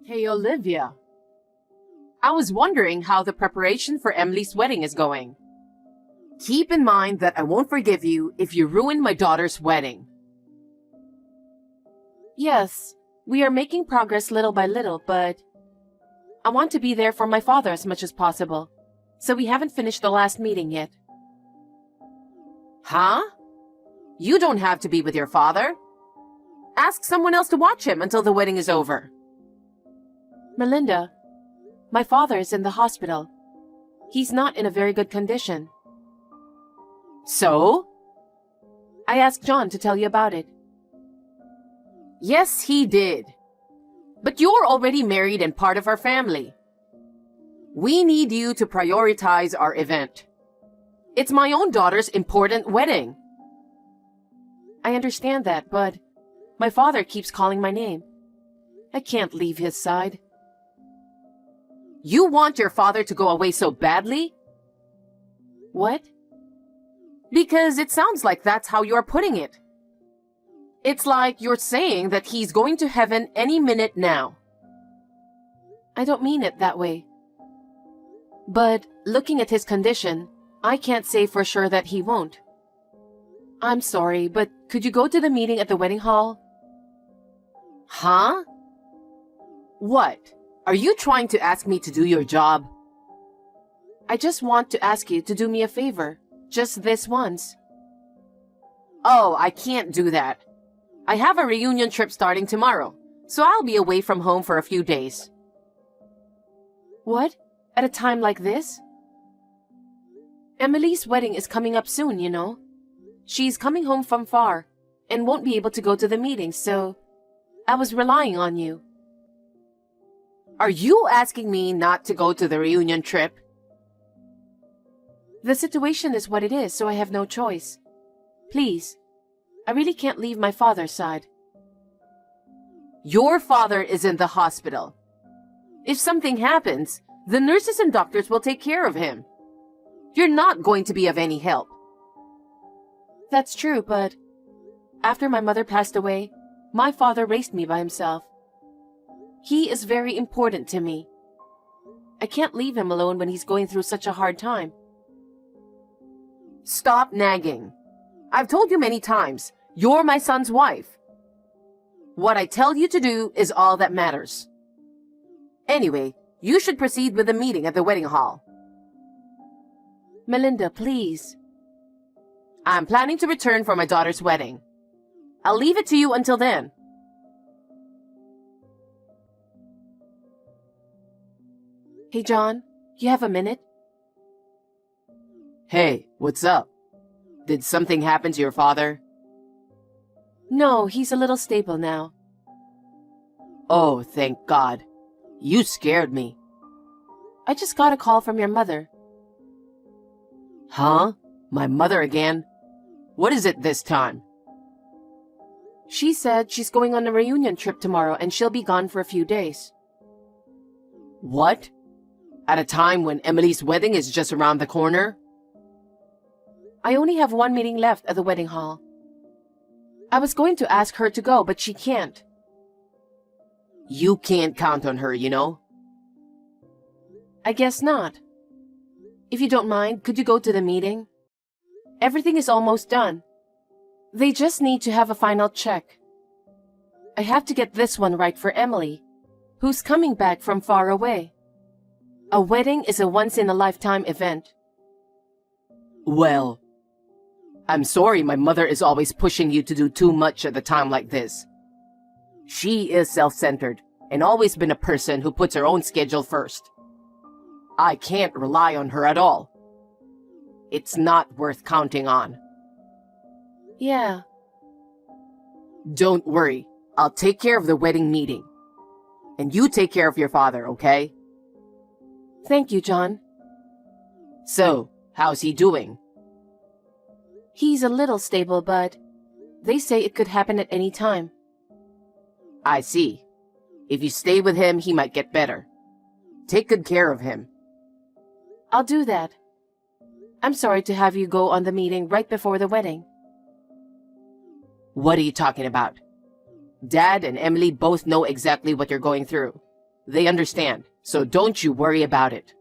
Hey, Olivia. I was wondering how the preparation for Emily's wedding is going. Keep in mind that I won't forgive you if you ruin my daughter's wedding. Yes, we are making progress little by little, but I want to be there for my father as much as possible, so we haven't finished the last meeting yet. Huh? You don't have to be with your father. Ask someone else to watch him until the wedding is over. Melinda, my father is in the hospital. He's not in a very good condition. So? I asked John to tell you about it. Yes, he did. But you're already married and part of our family. We need you to prioritize our event. It's my own daughter's important wedding. I understand that, but my father keeps calling my name. I can't leave his side. You want your father to go away so badly? What? Because it sounds like that's how you're putting it. It's like you're saying that he's going to heaven any minute now. I don't mean it that way. But looking at his condition, I can't say for sure that he won't. I'm sorry, but could you go to the meeting at the wedding hall? Huh? What? Are you trying to ask me to do your job? I just want to ask you to do me a favor. Just this once. Oh, I can't do that. I have a reunion trip starting tomorrow, so I'll be away from home for a few days. What? At a time like this? Emily's wedding is coming up soon, you know. She's coming home from far and won't be able to go to the meeting, so I was relying on you. Are you asking me not to go to the reunion trip? The situation is what it is, so I have no choice. Please, I really can't leave my father's side. Your father is in the hospital. If something happens, the nurses and doctors will take care of him. You're not going to be of any help. That's true, but after my mother passed away, my father raised me by himself. He is very important to me. I can't leave him alone when he's going through such a hard time. Stop nagging. I've told you many times, you're my son's wife. What I tell you to do is all that matters. Anyway, you should proceed with the meeting at the wedding hall. Melinda, please. I'm planning to return for my daughter's wedding. I'll leave it to you until then. Hey, John, you have a minute? Hey, what's up? Did something happen to your father? No, he's a little stable now. Oh, thank God. You scared me. I just got a call from your mother. Huh? My mother again? What is it this time? She said she's going on a reunion trip tomorrow and she'll be gone for a few days. What? At a time when Emily's wedding is just around the corner? I only have one meeting left at the wedding hall. I was going to ask her to go, but she can't. You can't count on her, you know? I guess not. If you don't mind, could you go to the meeting? Everything is almost done. They just need to have a final check. I have to get this one right for Emily, who's coming back from far away. A wedding is a once-in-a-lifetime event. Well, I'm sorry my mother is always pushing you to do too much at a time like this. She is self-centered and always been a person who puts her own schedule first. I can't rely on her at all. It's not worth counting on. Yeah. Don't worry. I'll take care of the wedding meeting. And you take care of your father, okay? Thank you, John. So, how's he doing? He's a little stable, but they say it could happen at any time. I see. If you stay with him, he might get better. Take good care of him. I'll do that. I'm sorry to have you go on the meeting right before the wedding. What are you talking about? Dad and Emily both know exactly what you're going through. They understand, so don't you worry about it.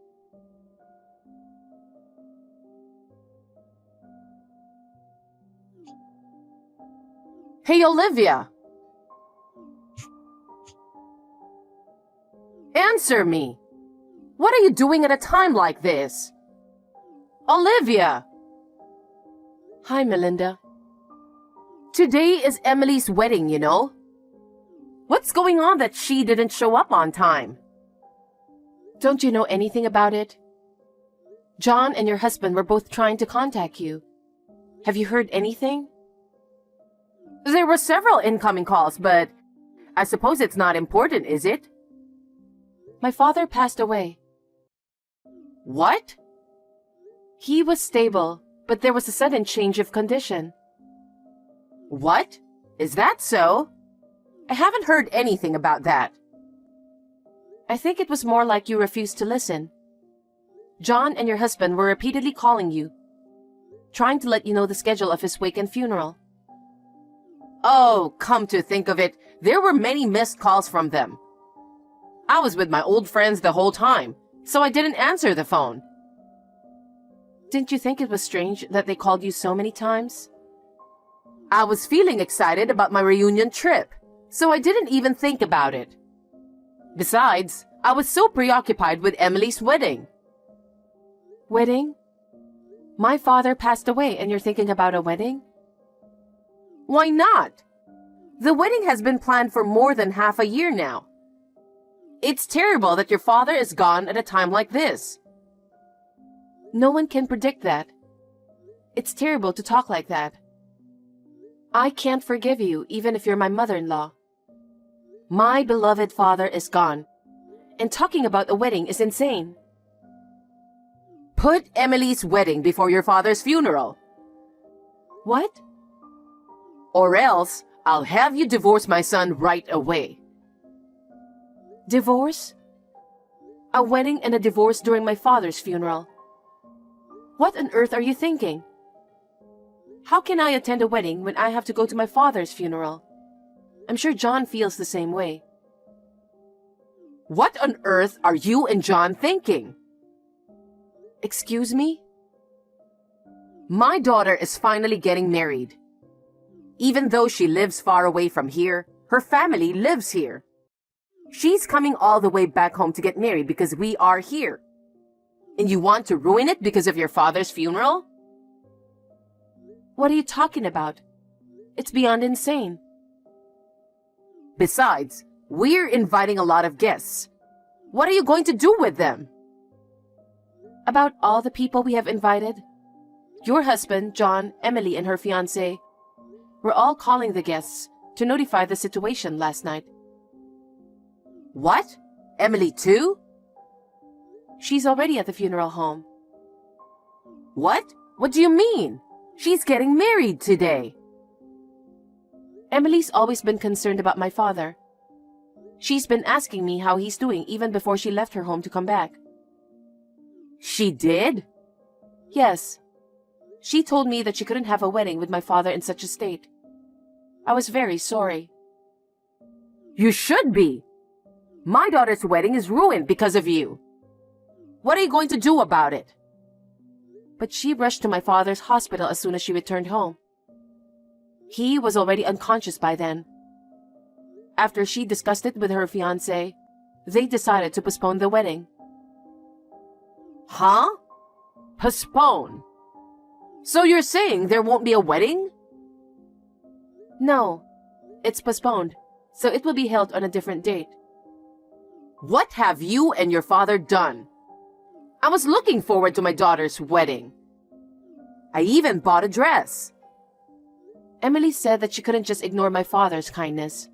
Hey, Olivia! Answer me! What are you doing at a time like this? Olivia! Hi, Melinda. Today is Emily's wedding, you know? What's going on that she didn't show up on time? Don't you know anything about it? John and your husband were both trying to contact you. Have you heard anything? There were several incoming calls, but I suppose it's not important, is it? My father passed away. What? He was stable, but there was a sudden change of condition. What? Is that so? I haven't heard anything about that. I think it was more like you refused to listen. John and your husband were repeatedly calling you, trying to let you know the schedule of his wake and funeral. Oh, come to think of it, there were many missed calls from them. I was with my old friends the whole time, so I didn't answer the phone. Didn't you think it was strange that they called you so many times? I was feeling excited about my reunion trip, so I didn't even think about it. Besides, I was so preoccupied with Emily's wedding. Wedding? My father passed away and you're thinking about a wedding? Why not? The wedding has been planned for more than half a year now. It's terrible that your father is gone at a time like this. No one can predict that. It's terrible to talk like that. I can't forgive you, even if you're my mother-in-law. My beloved father is gone, and talking about a wedding is insane. Put Emily's wedding before your father's funeral. What? Or else, I'll have you divorce my son right away. Divorce? A wedding and a divorce during my father's funeral. What on earth are you thinking? How can I attend a wedding when I have to go to my father's funeral? I'm sure John feels the same way. What on earth are you and John thinking? Excuse me? My daughter is finally getting married. Even though she lives far away from here, her family lives here. She's coming all the way back home to get married because we are here. And you want to ruin it because of your father's funeral? What are you talking about? It's beyond insane. Besides, we're inviting a lot of guests. What are you going to do with them? About all the people we have invited? Your husband, John, Emily, and her fiancé were all calling the guests to notify the situation last night. What? Emily too? She's already at the funeral home. What? What do you mean? She's getting married today. Emily's always been concerned about my father. She's been asking me how he's doing even before she left her home to come back. She did? Yes. She told me that she couldn't have a wedding with my father in such a state. I was very sorry. You should be. My daughter's wedding is ruined because of you. What are you going to do about it? But she rushed to my father's hospital as soon as she returned home. He was already unconscious by then. After she discussed it with her fiancé, they decided to postpone the wedding. Huh? Postpone? So you're saying there won't be a wedding? No, it's postponed, so it will be held on a different date. What have you and your father done? I was looking forward to my daughter's wedding. I even bought a dress. Emily said that she couldn't just ignore my father's kindness.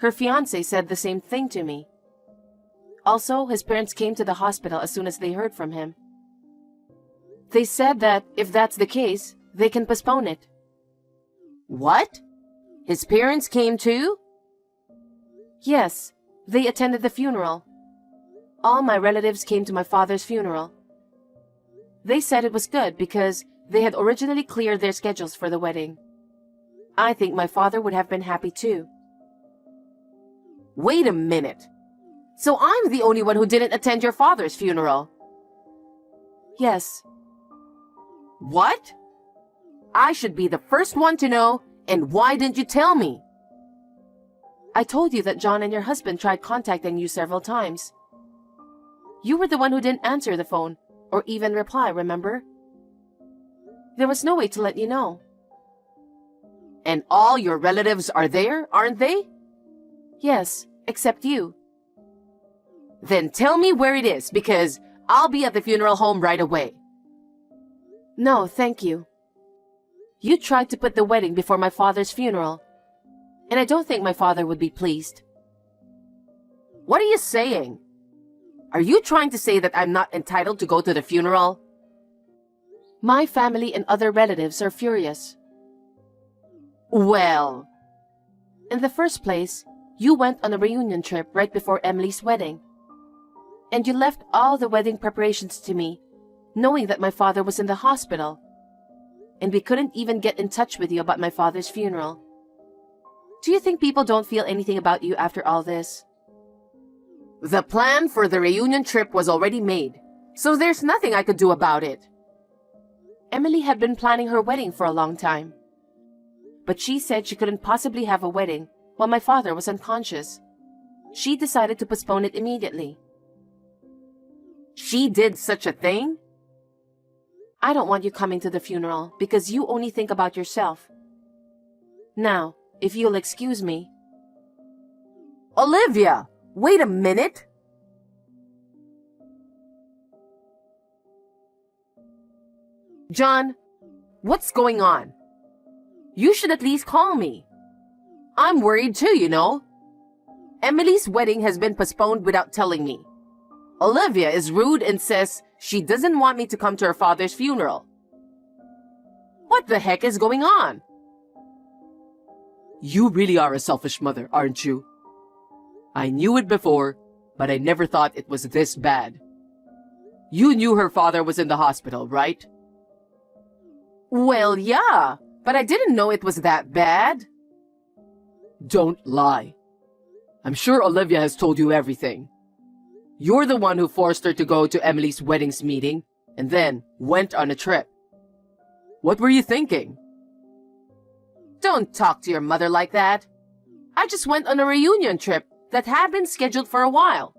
Her fiancé said the same thing to me. Also, his parents came to the hospital as soon as they heard from him. They said that if that's the case, they can postpone it. What? His parents came too? Yes, they attended the funeral. All my relatives came to my father's funeral. They said it was good because they had originally cleared their schedules for the wedding. I think my father would have been happy too. Wait a minute. So I'm the only one who didn't attend your father's funeral. Yes. What? I should be the first one to know, and why didn't you tell me? I told you that John and your husband tried contacting you several times. You were the one who didn't answer the phone, or even reply, remember? There was no way to let you know. And all your relatives are there, aren't they? Yes, except you. Then tell me where it is, because I'll be at the funeral home right away. No, thank you. You tried to put the wedding before my father's funeral, and I don't think my father would be pleased. What are you saying? Are you trying to say that I'm not entitled to go to the funeral? My family and other relatives are furious. Well, in the first place, you went on a reunion trip right before Emily's wedding. And you left all the wedding preparations to me, knowing that my father was in the hospital. And we couldn't even get in touch with you about my father's funeral. Do you think people don't feel anything about you after all this? The plan for the reunion trip was already made, so there's nothing I could do about it. Emily had been planning her wedding for a long time. But she said she couldn't possibly have a wedding while my father was unconscious. She decided to postpone it immediately. She did such a thing? I don't want you coming to the funeral because you only think about yourself. Now, if you'll excuse me. Olivia, wait a minute. John, what's going on? You should at least call me. I'm worried too, you know. Emily's wedding has been postponed without telling me. Olivia is rude and says she doesn't want me to come to her father's funeral. What the heck is going on? You really are a selfish mother, aren't you? I knew it before, but I never thought it was this bad. You knew her father was in the hospital, right? Well, yeah, but I didn't know it was that bad. Don't lie. I'm sure Olivia has told you everything. You're the one who forced her to go to Emily's weddings meeting and then went on a trip. What were you thinking? Don't talk to your mother like that. I just went on a reunion trip that had been scheduled for a while.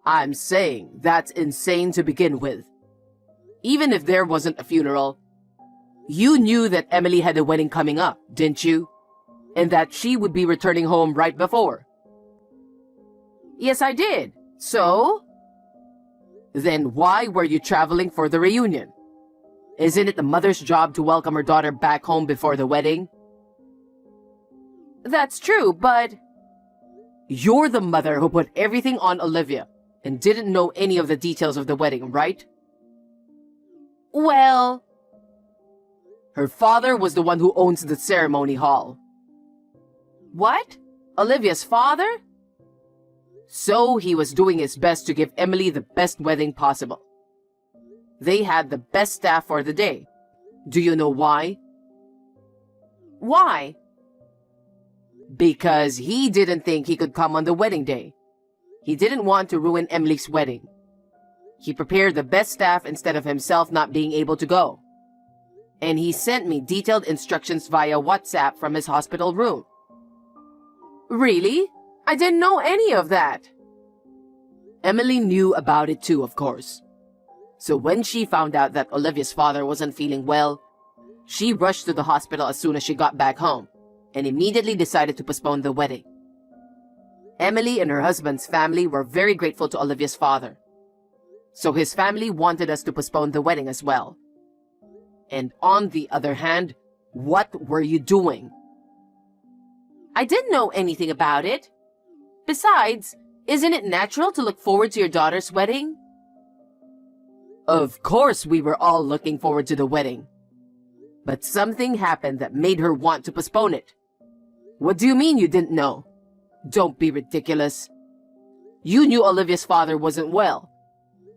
I'm saying that's insane to begin with. Even if there wasn't a funeral, you knew that Emily had a wedding coming up, didn't you? And that she would be returning home right before. Yes, I did. So? Then why were you traveling for the reunion? Isn't it the mother's job to welcome her daughter back home before the wedding? That's true, but... You're the mother who put everything on Olivia and didn't know any of the details of the wedding, right? Well... Her father was the one who owns the ceremony hall. What? Olivia's father? So he was doing his best to give Emily the best wedding possible. They had the best staff for the day. Do you know why? Why? Because he didn't think he could come on the wedding day. He didn't want to ruin Emily's wedding. He prepared the best staff instead of himself not being able to go. And he sent me detailed instructions via WhatsApp from his hospital room. Really? I didn't know any of that. Emily knew about it too, of course. So when she found out that Olivia's father wasn't feeling well, she rushed to the hospital as soon as she got back home and immediately decided to postpone the wedding. Emily and her husband's family were very grateful to Olivia's father. So his family wanted us to postpone the wedding as well. And on the other hand, what were you doing? I didn't know anything about it. Besides, isn't it natural to look forward to your daughter's wedding? Of course we were all looking forward to the wedding. But something happened that made her want to postpone it. What do you mean you didn't know? Don't be ridiculous. You knew Olivia's father wasn't well.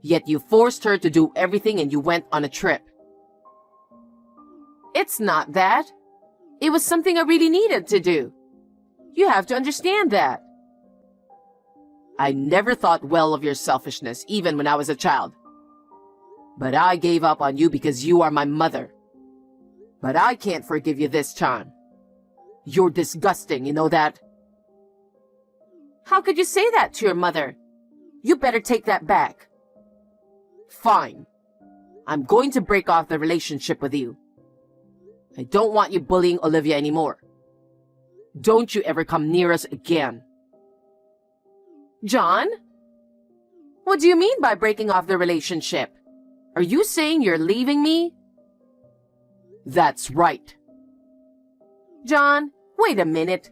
Yet you forced her to do everything and you went on a trip. It's not that. It was something I really needed to do. You have to understand that. I never thought well of your selfishness, even when I was a child. But I gave up on you because you are my mother. But I can't forgive you this time. You're disgusting, you know that? How could you say that to your mother? You better take that back. Fine. I'm going to break off the relationship with you. I don't want you bullying Olivia anymore. Don't you ever come near us again. John? What do you mean by breaking off the relationship? Are you saying you're leaving me? That's right. John, wait a minute.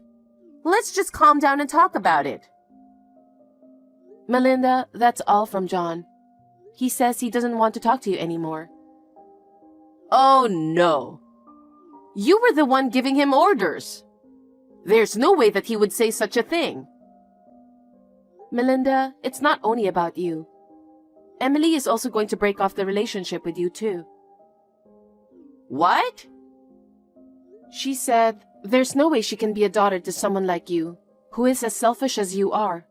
Let's just calm down and talk about it. Melinda, that's all from John. He says he doesn't want to talk to you anymore. Oh no. You were the one giving him orders. There's no way that he would say such a thing. Melinda, it's not only about you. Emily is also going to break off the relationship with you too. What? She said there's no way she can be a daughter to someone like you, who is as selfish as you are.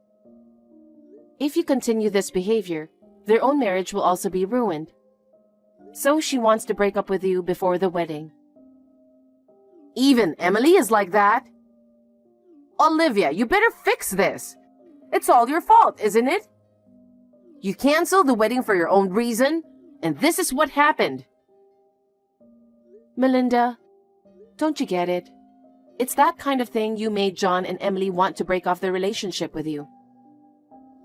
If you continue this behavior, their own marriage will also be ruined. So she wants to break up with you before the wedding. Even Emily is like that? Olivia, you better fix this. It's all your fault, isn't it? You canceled the wedding for your own reason, and this is what happened. Melinda, don't you get it? It's that kind of thing you made John and Emily want to break off their relationship with you.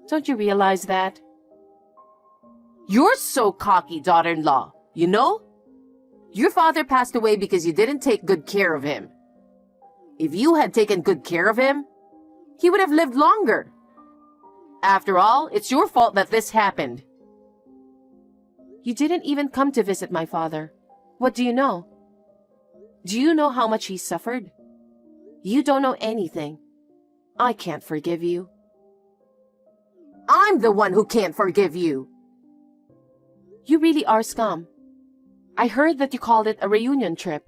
Don't you realize that? You're so cocky, daughter-in-law, you know? Your father passed away because you didn't take good care of him. If you had taken good care of him, he would have lived longer. After all, it's your fault that this happened. You didn't even come to visit my father. What do you know? Do you know how much he suffered? You don't know anything. I can't forgive you. I'm the one who can't forgive you. You really are scum. I heard that you called it a reunion trip,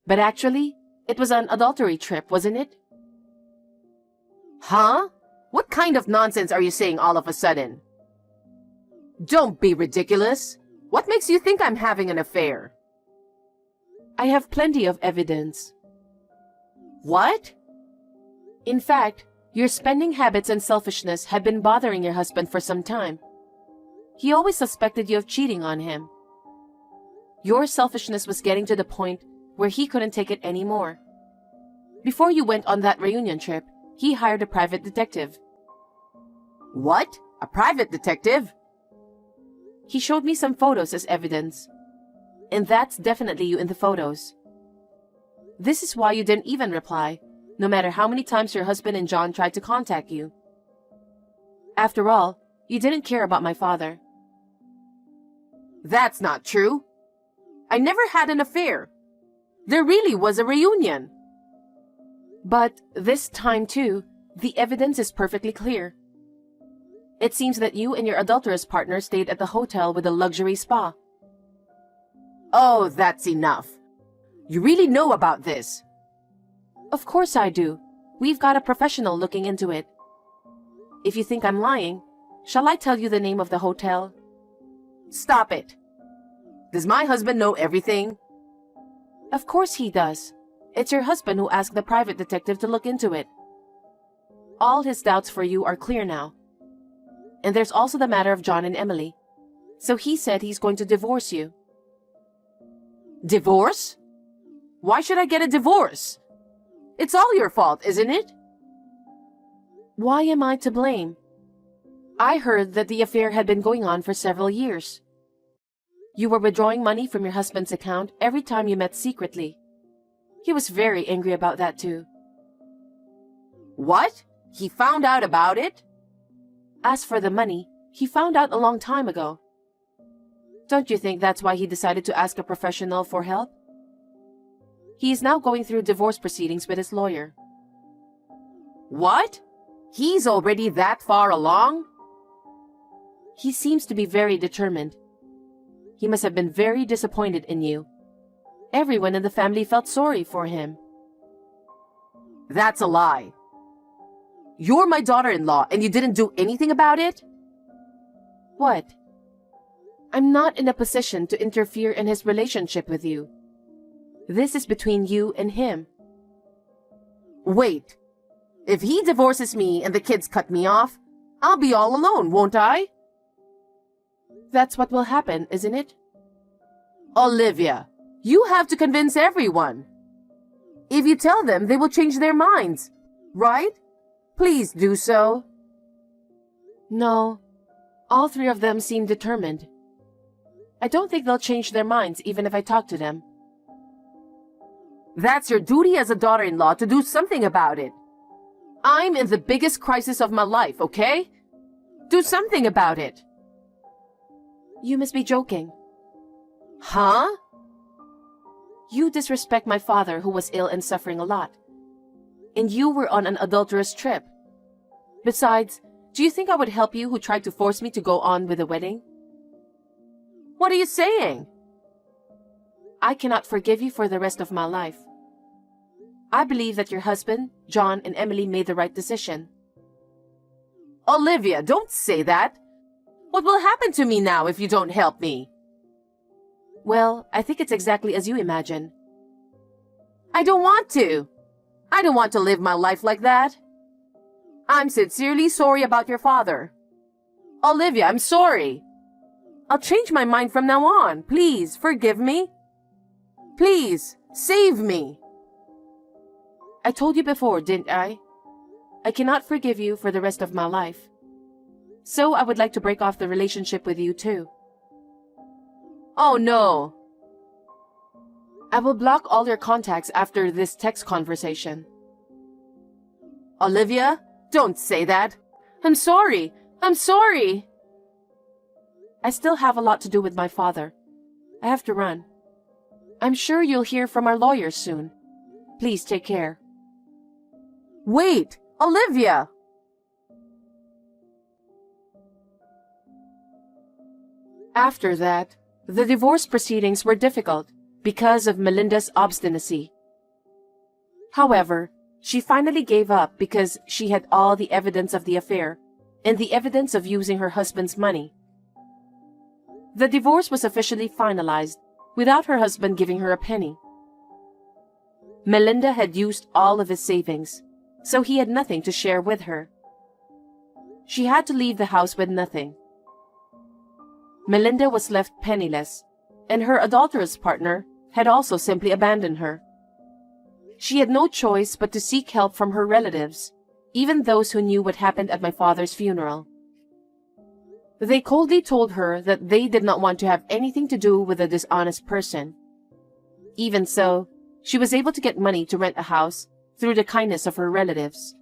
but actually, it was an adultery trip, wasn't it? Huh? What kind of nonsense are you saying all of a sudden? Don't be ridiculous. What makes you think I'm having an affair? I have plenty of evidence. What? In fact, your spending habits and selfishness had been bothering your husband for some time. He always suspected you of cheating on him. Your selfishness was getting to the point where he couldn't take it anymore. Before you went on that reunion trip, he hired a private detective. What? A private detective? He showed me some photos as evidence. And that's definitely you in the photos. This is why you didn't even reply, no matter how many times your husband and John tried to contact you. After all, you didn't care about my father. That's not true. I never had an affair. There really was a reunion. But this time too, the evidence is perfectly clear. It seems that you and your adulterous partner stayed at the hotel with a luxury spa. Oh, that's enough. You really know about this. Of course I do. We've got a professional looking into it. If you think I'm lying, shall I tell you the name of the hotel? Stop it. Does my husband know everything? Of course he does. It's your husband who asked the private detective to look into it. All his doubts for you are clear now. And there's also the matter of John and Emily. So he said he's going to divorce you. Divorce? Why should I get a divorce? It's all your fault, isn't it? Why am I to blame? I heard that the affair had been going on for several years. You were withdrawing money from your husband's account every time you met secretly. He was very angry about that too. What? He found out about it? As for the money, he found out a long time ago. Don't you think that's why he decided to ask a professional for help? He is now going through divorce proceedings with his lawyer. What? He's already that far along? He seems to be very determined. He must have been very disappointed in you. Everyone in the family felt sorry for him. That's a lie. You're my daughter-in-law and you didn't do anything about it? What? I'm not in a position to interfere in his relationship with you. This is between you and him. Wait. If he divorces me and the kids cut me off, I'll be all alone, won't I? That's what will happen, isn't it? Olivia, you have to convince everyone. If you tell them, they will change their minds, right? Please do so. No, all three of them seem determined. I don't think they'll change their minds even if I talk to them. That's your duty as a daughter-in-law to do something about it. I'm in the biggest crisis of my life, okay? Do something about it. You must be joking. Huh? You disrespect my father who was ill and suffering a lot. And you were on an adulterous trip. Besides, do you think I would help you who tried to force me to go on with the wedding? What are you saying? I cannot forgive you for the rest of my life. I believe that your husband, John, and Emily made the right decision. Olivia, don't say that. What will happen to me now if you don't help me? Well, I think it's exactly as you imagine. I don't want to. I don't want to live my life like that. I'm sincerely sorry about your father. Olivia, I'm sorry. I'll change my mind from now on. Please, forgive me. Please, save me. I told you before, didn't I? I cannot forgive you for the rest of my life. So I would like to break off the relationship with you too. Oh no. I will block all your contacts after this text conversation. Olivia, don't say that. I'm sorry. I'm sorry. I still have a lot to do with my father. I have to run. I'm sure you'll hear from our lawyers soon. Please take care. Wait, Olivia! After that, the divorce proceedings were difficult because of Melinda's obstinacy. However, she finally gave up because she had all the evidence of the affair and the evidence of using her husband's money. The divorce was officially finalized without her husband giving her a penny. Melinda had used all of his savings, so he had nothing to share with her. She had to leave the house with nothing. Melinda was left penniless, and her adulterous partner had also simply abandoned her. She had no choice but to seek help from her relatives, even those who knew what happened at my father's funeral. They coldly told her that they did not want to have anything to do with a dishonest person. Even so, she was able to get money to rent a house through the kindness of her relatives.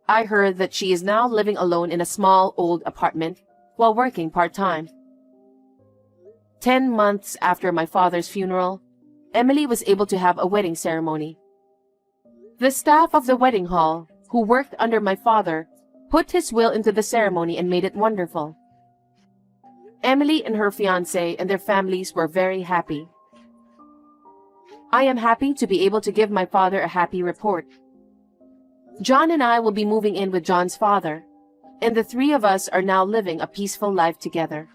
I heard that she is now living alone in a small old apartment while working part-time. 10 months after my father's funeral, Emily was able to have a wedding ceremony. The staff of the wedding hall, who worked under my father, put his will into the ceremony and made it wonderful. Emily and her fiancé and their families were very happy. I am happy to be able to give my father a happy report. John and I will be moving in with John's father, and the three of us are now living a peaceful life together.